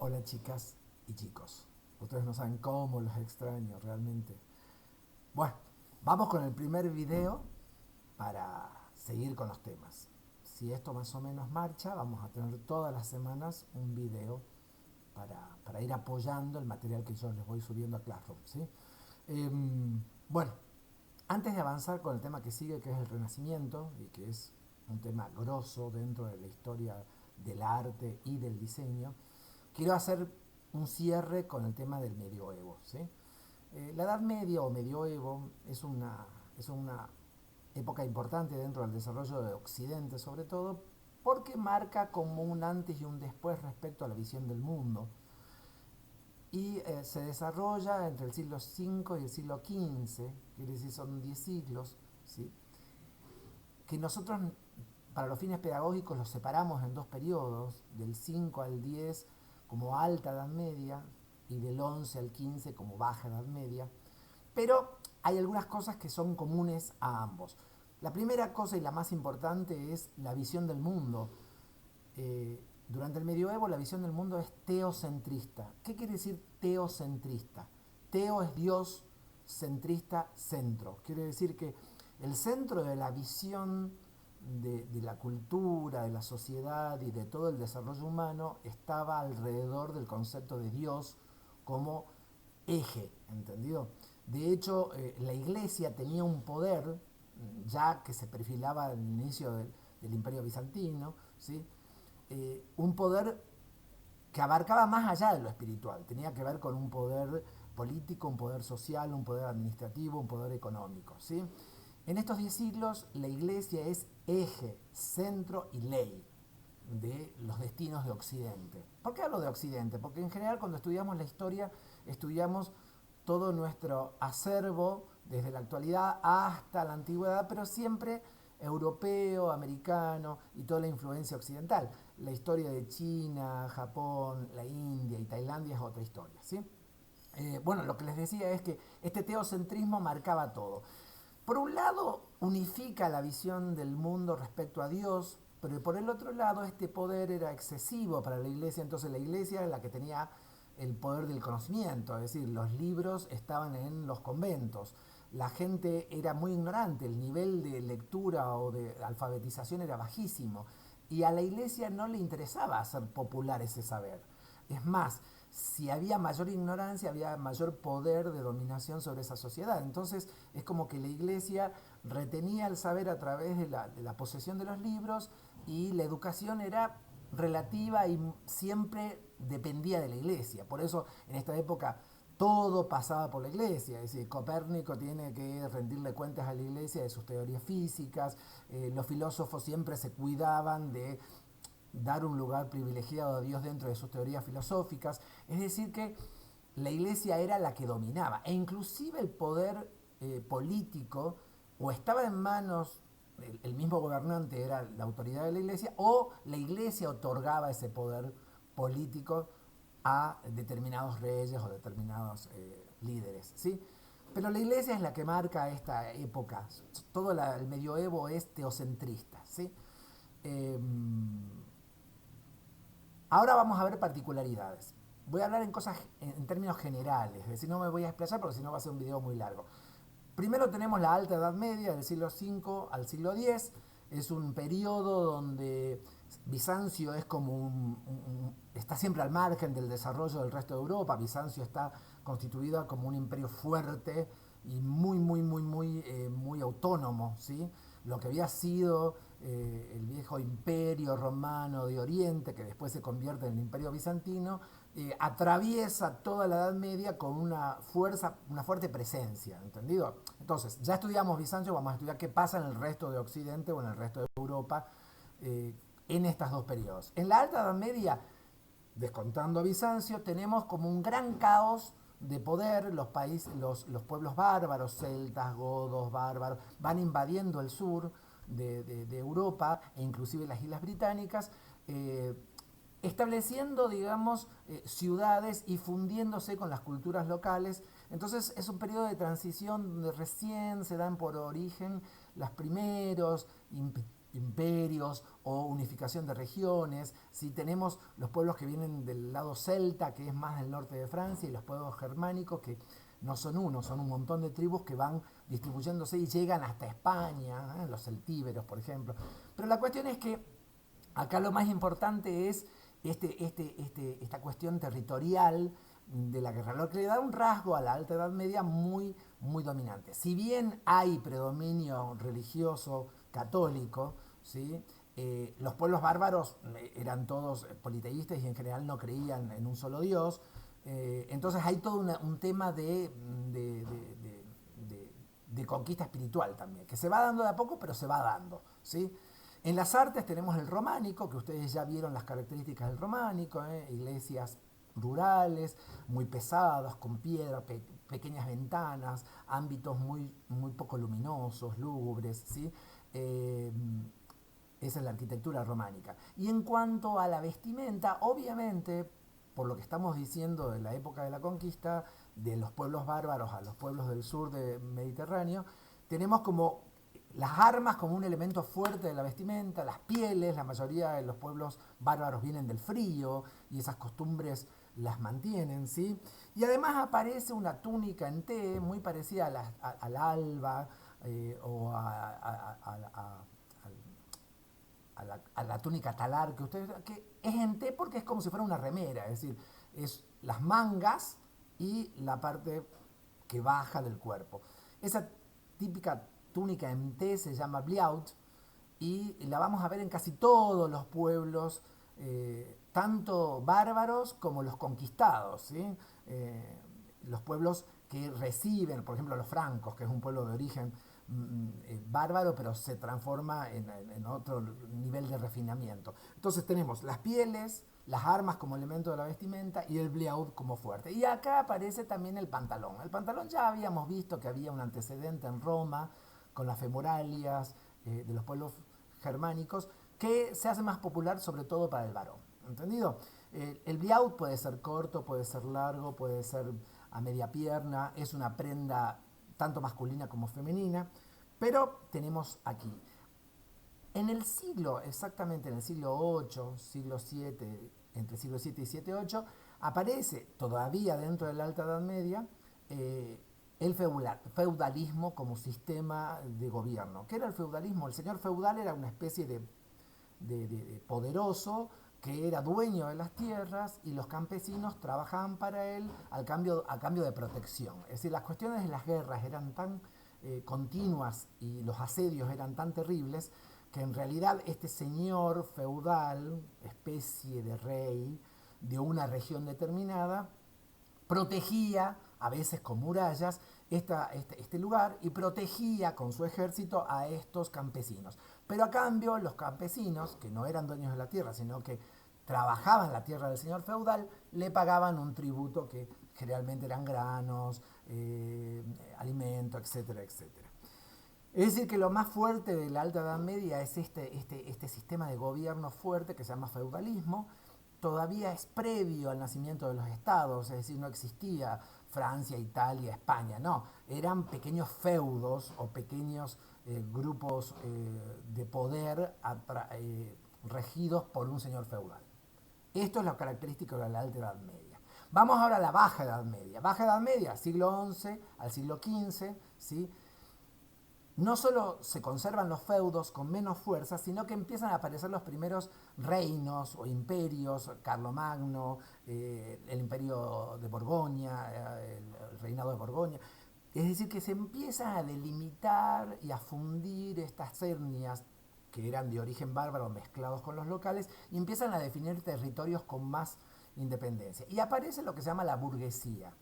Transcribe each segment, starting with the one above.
Hola chicas y chicos. Ustedes no saben cómo los extraño realmente. Bueno, vamos con el primer video para seguir con los temas. Si esto más o menos marcha, vamos a tener todas las semanas un video para ir apoyando el material que yo les voy subiendo a Classroom, ¿sí? Bueno, antes de avanzar con el tema que sigue, que es el Renacimiento, y que es un tema grosso dentro de la historia del arte y del diseño, quiero hacer un cierre con el tema del medioevo, ¿sí? La Edad Media o medioevo es una época importante dentro del desarrollo de Occidente, sobre todo porque marca como un antes y un después respecto a la visión del mundo. Y se desarrolla entre el siglo V y el siglo XV, quiere decir son 10 siglos, ¿sí? Que nosotros para los fines pedagógicos los separamos en dos periodos, del 5 al 10 como alta edad media y del 11 al 15 como baja edad media, pero hay algunas cosas que son comunes a ambos. La primera cosa y la más importante es la visión del mundo. Durante el medioevo la visión del mundo es teocentrista. ¿Qué quiere decir teocentrista? Teo es Dios, centrista, centro. Quiere decir que el centro de la visión de la cultura, de la sociedad y de todo el desarrollo humano estaba alrededor del concepto de Dios como eje, ¿entendido? De hecho, la iglesia tenía un poder, ya que se perfilaba al inicio del Imperio Bizantino, ¿sí? Un poder que abarcaba más allá de lo espiritual, tenía que ver con un poder político, un poder social, un poder administrativo, un poder económico, ¿sí? En estos 10 siglos la iglesia es eje, centro y ley de los destinos de Occidente. ¿Por qué hablo de Occidente? Porque en general cuando estudiamos la historia estudiamos todo nuestro acervo desde la actualidad hasta la antigüedad, pero siempre europeo, americano y toda la influencia occidental. La historia de China, Japón, la India y Tailandia es otra historia, ¿sí? Bueno, lo que les decía es que este teocentrismo marcaba todo. Por un lado, unifica la visión del mundo respecto a Dios, pero por el otro lado, este poder era excesivo para la iglesia, entonces la iglesia era la que tenía el poder del conocimiento, es decir, los libros estaban en los conventos, la gente era muy ignorante, el nivel de lectura o de alfabetización era bajísimo, y a la iglesia no le interesaba hacer popular ese saber. Es más, si había mayor ignorancia, había mayor poder de dominación sobre esa sociedad. Entonces es como que la iglesia retenía el saber a través de la posesión de los libros y la educación era relativa y siempre dependía de la iglesia. Por eso en esta época todo pasaba por la iglesia, es decir, Copérnico tiene que rendirle cuentas a la iglesia de sus teorías físicas, los filósofos siempre se cuidaban de dar un lugar privilegiado a Dios dentro de sus teorías filosóficas, es decir que la iglesia era la que dominaba e inclusive el poder político o estaba en manos el mismo gobernante era la autoridad de la iglesia o la iglesia otorgaba ese poder político a determinados reyes o determinados líderes, ¿sí? Pero la iglesia es la que marca esta época. Todo el medioevo es teocentrista, ¿sí? Eh, Ahora vamos a ver particularidades. Voy a hablar en cosas en términos generales, es decir, no me voy a explayar porque si no va a ser un video muy largo. Primero tenemos la Alta Edad Media del siglo V al siglo X. Es un periodo donde Bizancio es como está siempre al margen del desarrollo del resto de Europa. Bizancio está constituida como un imperio fuerte y muy autónomo, ¿sí? Lo que había sido el viejo imperio romano de Oriente, que después se convierte en el imperio bizantino, atraviesa toda la Edad Media con una fuerza, una fuerte presencia, ¿entendido? Entonces, ya estudiamos Bizancio, vamos a estudiar qué pasa en el resto de Occidente o en el resto de Europa en estos dos periodos. En la Alta Edad Media, descontando a Bizancio, tenemos como un gran caos de poder, los pueblos bárbaros, celtas, godos, bárbaros, van invadiendo el sur de Europa e inclusive las Islas Británicas, estableciendo, digamos, ciudades y fundiéndose con las culturas locales. Entonces es un periodo de transición donde recién se dan por origen los primeros imperios o unificación de regiones, si tenemos los pueblos que vienen del lado celta, que es más del norte de Francia, y los pueblos germánicos, que no son uno, son un montón de tribus que van distribuyéndose y llegan hasta España, los celtíberos, por ejemplo. Pero la cuestión es que acá lo más importante es esta cuestión territorial de la guerra, lo que le da un rasgo a la Alta Edad Media muy dominante. Si bien hay predominio religioso católico, ¿sí? Los pueblos bárbaros eran todos politeístas y en general no creían en un solo Dios. Entonces hay todo un tema de conquista espiritual también, que se va dando de a poco, pero se va dando, ¿sí? En las artes tenemos el románico, que ustedes ya vieron las características del románico, iglesias rurales, muy pesadas, con piedra, pequeñas ventanas, ámbitos muy poco luminosos, lúgubres, ¿sí? Eh, Esa es la arquitectura románica. Y en cuanto a la vestimenta, obviamente, por lo que estamos diciendo de la época de la conquista, de los pueblos bárbaros a los pueblos del sur del Mediterráneo, tenemos como las armas como un elemento fuerte de la vestimenta, las pieles, la mayoría de los pueblos bárbaros vienen del frío y esas costumbres las mantienen, ¿sí? Y además aparece una túnica en T muy parecida al alba o a la túnica talar que es en T porque es como si fuera una remera, es decir, es las mangas y la parte que baja del cuerpo. Esa típica túnica en T se llama bliaut y la vamos a ver en casi todos los pueblos, tanto bárbaros como los conquistados, ¿sí? Los pueblos que reciben, por ejemplo, los francos, que es un pueblo de origen bárbaro, pero se transforma en otro nivel de refinamiento. Entonces tenemos las pieles, las armas como elemento de la vestimenta y el bliaut como fuerte. Y acá aparece también el pantalón. El pantalón ya habíamos visto que había un antecedente en Roma con las femoralias de los pueblos germánicos que se hace más popular sobre todo para el varón. ¿Entendido? El bliaut puede ser corto, puede ser largo, puede ser a media pierna, es una prenda tanto masculina como femenina, pero tenemos aquí. En el siglo, exactamente en el siglo VIII, siglo VII, entre siglo VII y VII-VIII, aparece todavía dentro de la Alta Edad Media el feudalismo como sistema de gobierno. ¿Qué era el feudalismo? El señor feudal era una especie de poderoso que era dueño de las tierras y los campesinos trabajaban para él a cambio de protección. Es decir, las cuestiones de las guerras eran tan continuas y los asedios eran tan terribles que en realidad este señor feudal, especie de rey de una región determinada, protegía, a veces con murallas, este lugar y protegía con su ejército a estos campesinos. Pero a cambio los campesinos, que no eran dueños de la tierra, sino que trabajaban la tierra del señor feudal, le pagaban un tributo que generalmente eran granos, alimentos, etcétera, etcétera. Es decir, que lo más fuerte de la Alta Edad Media es este sistema de gobierno fuerte que se llama feudalismo. Todavía es previo al nacimiento de los estados, es decir, no existía Francia, Italia, España, no, eran pequeños feudos o pequeños grupos de poder regidos por un señor feudal. Esto es lo característico de la Alta Edad Media. Vamos ahora a la Baja Edad Media. Baja Edad Media, siglo XI al siglo XV, ¿sí? No solo se conservan los feudos con menos fuerza, sino que empiezan a aparecer los primeros reinos o imperios, Carlomagno, el imperio de Borgoña, el reinado de Borgoña. Es decir, que se empiezan a delimitar y a fundir estas etnias que eran de origen bárbaro mezclados con los locales y empiezan a definir territorios con más independencia. Y aparece lo que se llama la burguesía.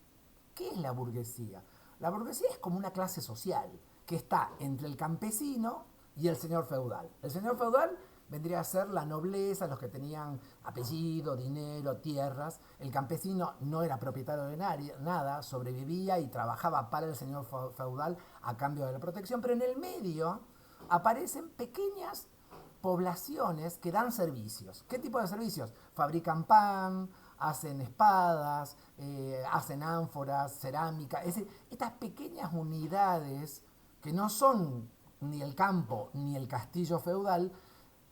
¿Qué es la burguesía? La burguesía es como una clase social que está entre el campesino y el señor feudal. El señor feudal vendría a ser la nobleza, los que tenían apellido, dinero, tierras. El campesino no era propietario de nada, sobrevivía y trabajaba para el señor feudal a cambio de la protección, pero en el medio aparecen pequeñas poblaciones que dan servicios. ¿Qué tipo de servicios? Fabrican pan, hacen espadas, hacen ánforas, cerámica. Es decir, estas pequeñas unidades que no son ni el campo ni el castillo feudal,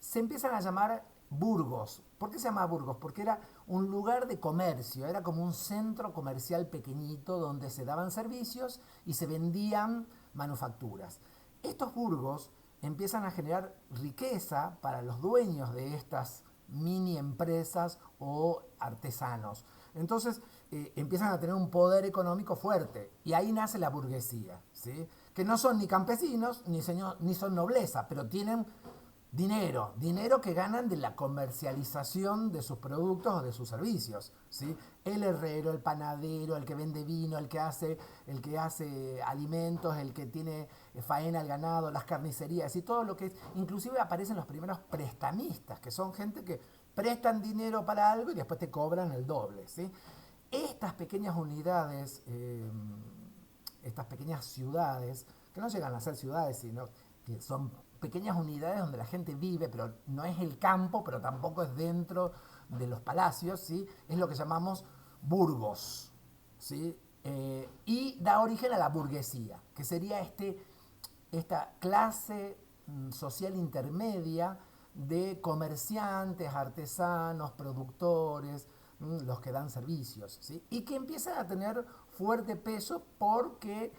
se empiezan a llamar burgos. ¿Por qué se llama burgos? Porque era un lugar de comercio, era como un centro comercial pequeñito donde se daban servicios y se vendían manufacturas. Estos burgos empiezan a generar riqueza para los dueños de estas mini empresas o artesanos. Entonces empiezan a tener un poder económico fuerte y ahí nace la burguesía, ¿sí? Que no son ni campesinos ni son nobleza, pero tienen dinero que ganan de la comercialización de sus productos o de sus servicios, ¿sí? El herrero, el panadero, el que vende vino, el que hace alimentos, el que tiene faena al ganado, las carnicerías y todo lo que es. Inclusive aparecen los primeros prestamistas, que son gente que prestan dinero para algo y después te cobran el doble, ¿sí? Estas pequeñas unidades, estas pequeñas ciudades, que no llegan a ser ciudades, sino que son pequeñas unidades donde la gente vive, pero no es el campo, pero tampoco es dentro de los palacios, ¿sí? Es lo que llamamos burgos, ¿sí? Y da origen a la burguesía, que sería esta clase social intermedia de comerciantes, artesanos, productores, los que dan servicios, ¿sí? Y que empiezan a tener fuerte peso porque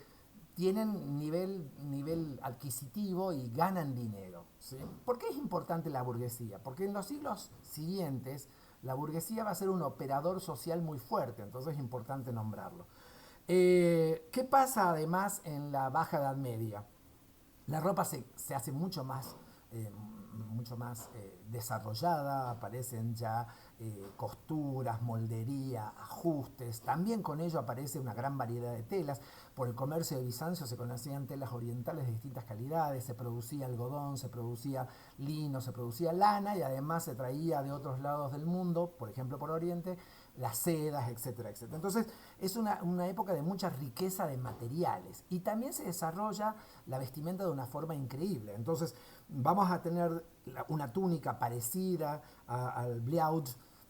tienen nivel adquisitivo y ganan dinero, ¿sí? ¿Por qué es importante la burguesía? Porque en los siglos siguientes la burguesía va a ser un operador social muy fuerte, entonces es importante nombrarlo. ¿Qué pasa además en la Baja Edad Media? La ropa se hace mucho más desarrollada, aparecen ya costuras, moldería, ajustes. También con ello aparece una gran variedad de telas. Por el comercio de Bizancio se conocían telas orientales de distintas calidades, se producía algodón, se producía lino, se producía lana y además se traía de otros lados del mundo, por ejemplo por Oriente, las sedas, etcétera, etcétera. Entonces es una época de mucha riqueza de materiales y también se desarrolla la vestimenta de una forma increíble. Entonces vamos a tener una túnica parecida al bliaut,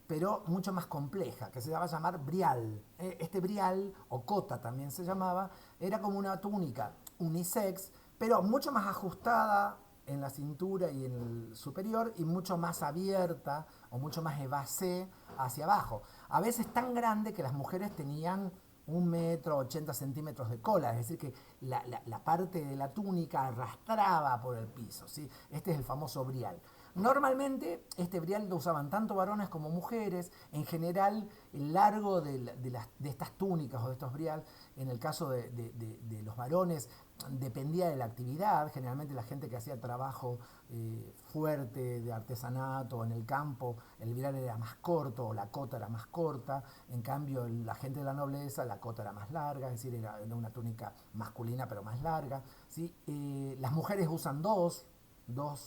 pero mucho más compleja, que se va a llamar brial. Este brial, o cota también se llamaba, era como una túnica unisex, pero mucho más ajustada en la cintura y en el superior y mucho más abierta o mucho más évasé hacia abajo. A veces tan grande que las mujeres tenían 1,80 m de cola, es decir, que la parte de la túnica arrastraba por el piso, ¿sí? Este es el famoso brial. Normalmente este brial lo usaban tanto varones como mujeres. En general, el largo de estas túnicas o de estos brial, en el caso de los varones, dependía de la actividad. Generalmente la gente que hacía trabajo fuerte de artesanato en el campo, el brial era más corto o la cota era más corta. En cambio, la gente de la nobleza, la cota era más larga, es decir, era una túnica masculina pero más larga, ¿sí? Las mujeres usan dos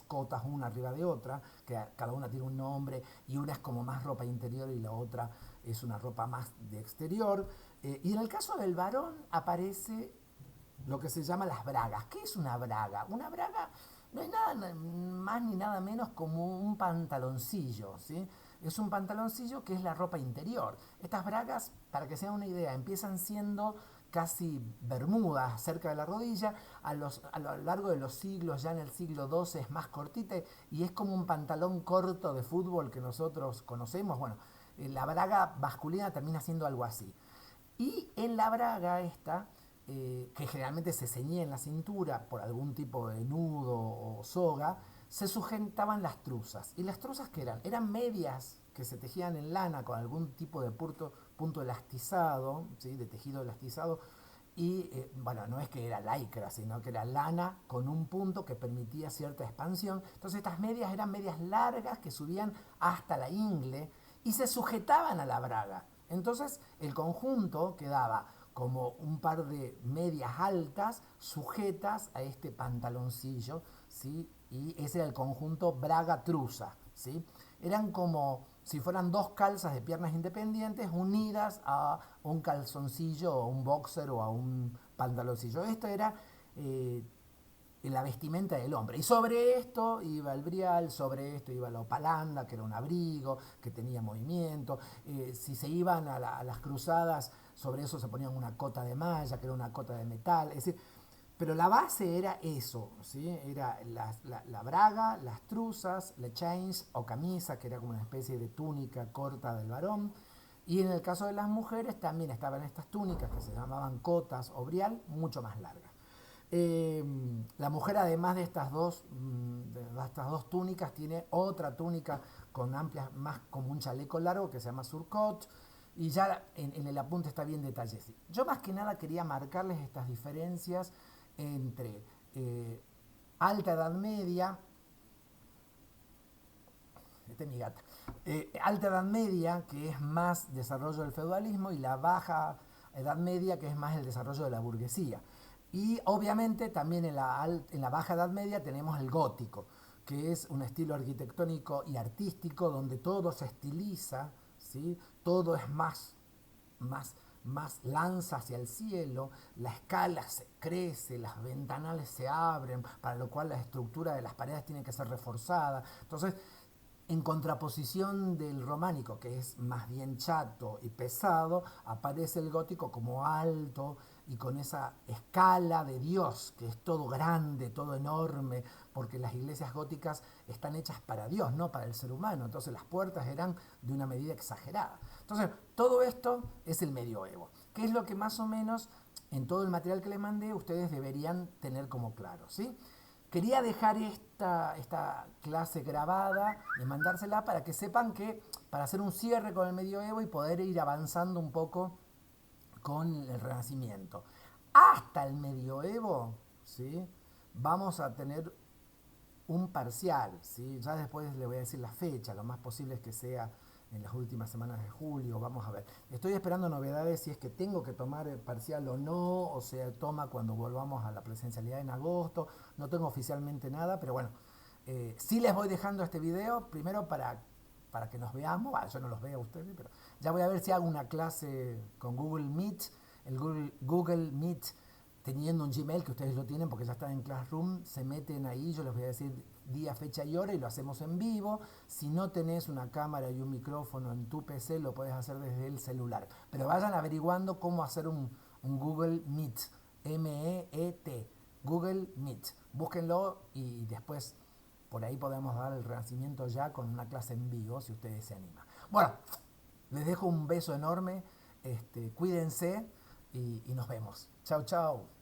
cotas una arriba de otra, que cada una tiene un nombre y una es como más ropa interior y la otra es una ropa más de exterior. Y en el caso del varón aparece lo que se llama las bragas. ¿Qué es una braga? Una braga no es nada más ni nada menos como un pantaloncillo, ¿sí? Es un pantaloncillo que es la ropa interior. Estas bragas, para que se den una idea, empiezan siendo casi bermudas cerca de la rodilla, a lo largo de los siglos, ya en el siglo XII es más cortita y es como un pantalón corto de fútbol que nosotros conocemos. Bueno, la braga masculina termina siendo algo así. Y en la braga esta, que generalmente se ceñía en la cintura por algún tipo de nudo o soga, se sujetaban las truzas. ¿Y las truzas qué eran? Eran medias que se tejían en lana con algún tipo de punto elastizado, ¿sí? De tejido elastizado. Y bueno, no es que era lycra, sino que era lana con un punto que permitía cierta expansión. Entonces estas medias eran medias largas que subían hasta la ingle y se sujetaban a la braga. Entonces el conjunto quedaba como un par de medias altas sujetas a este pantaloncillo, ¿sí? Y ese era el conjunto braga-truza, ¿sí? Eran como si fueran dos calzas de piernas independientes unidas a un calzoncillo o un boxer o a un pantaloncillo. Esto era la vestimenta del hombre. Y sobre esto iba el brial, sobre esto iba la opalanda, que era un abrigo, que tenía movimiento. Si se iban a las cruzadas, sobre eso se ponían una cota de malla, que era una cota de metal. Es decir, Pero la base era eso, ¿sí? Era la braga, las truzas, la chains o camisa, que era como una especie de túnica corta del varón. Y en el caso de las mujeres también estaban estas túnicas que se llamaban cotas o brial, mucho más largas. La mujer, además de estas dos túnicas, tiene otra túnica con amplias, más como un chaleco largo que se llama surcot. Y ya en el apunte está bien detallado. Yo más que nada quería marcarles estas diferencias entre alta edad media, esta es mi gata, alta edad media, que es más desarrollo del feudalismo, y la baja edad media, que es más el desarrollo de la burguesía. Y obviamente también en la baja edad media tenemos el gótico, que es un estilo arquitectónico y artístico donde todo se estiliza, ¿sí? Todo es más, más lanza hacia el cielo, la escala se crece, las ventanales se abren, para lo cual la estructura de las paredes tiene que ser reforzada. Entonces, en contraposición del románico, que es más bien chato y pesado, aparece el gótico como alto y con esa escala de Dios, que es todo grande, todo enorme, porque las iglesias góticas están hechas para Dios, no para el ser humano. Entonces las puertas eran de una medida exagerada. Entonces, todo esto es el medioevo, que es lo que más o menos en todo el material que les mandé ustedes deberían tener como claro, ¿sí? Quería dejar esta clase grabada y mandársela para que sepan que para hacer un cierre con el medioevo y poder ir avanzando un poco con el Renacimiento. Hasta el medioevo, ¿sí? Vamos a tener un parcial, ¿sí? Ya después le voy a decir la fecha, lo más posible es que sea en las últimas semanas de julio, vamos a ver. Estoy esperando novedades si es que tengo que tomar el parcial o no, o sea, toma cuando volvamos a la presencialidad en agosto, no tengo oficialmente nada, pero bueno, sí les voy dejando este video, primero para que nos veamos, yo no los veo a ustedes, pero ya voy a ver si hago una clase con Google Meet, el Google Meet teniendo un Gmail, que ustedes lo tienen porque ya están en Classroom, se meten ahí, yo les voy a decir día, fecha y hora y lo hacemos en vivo. Si no tenés una cámara y un micrófono en tu PC, lo puedes hacer desde el celular. Pero vayan averiguando cómo hacer un Google Meet, M-E-E-T, Google Meet. Búsquenlo y después por ahí podemos dar el renacimiento ya con una clase en vivo, si ustedes se animan. Bueno, les dejo un beso enorme, cuídense y nos vemos. Chao, chao.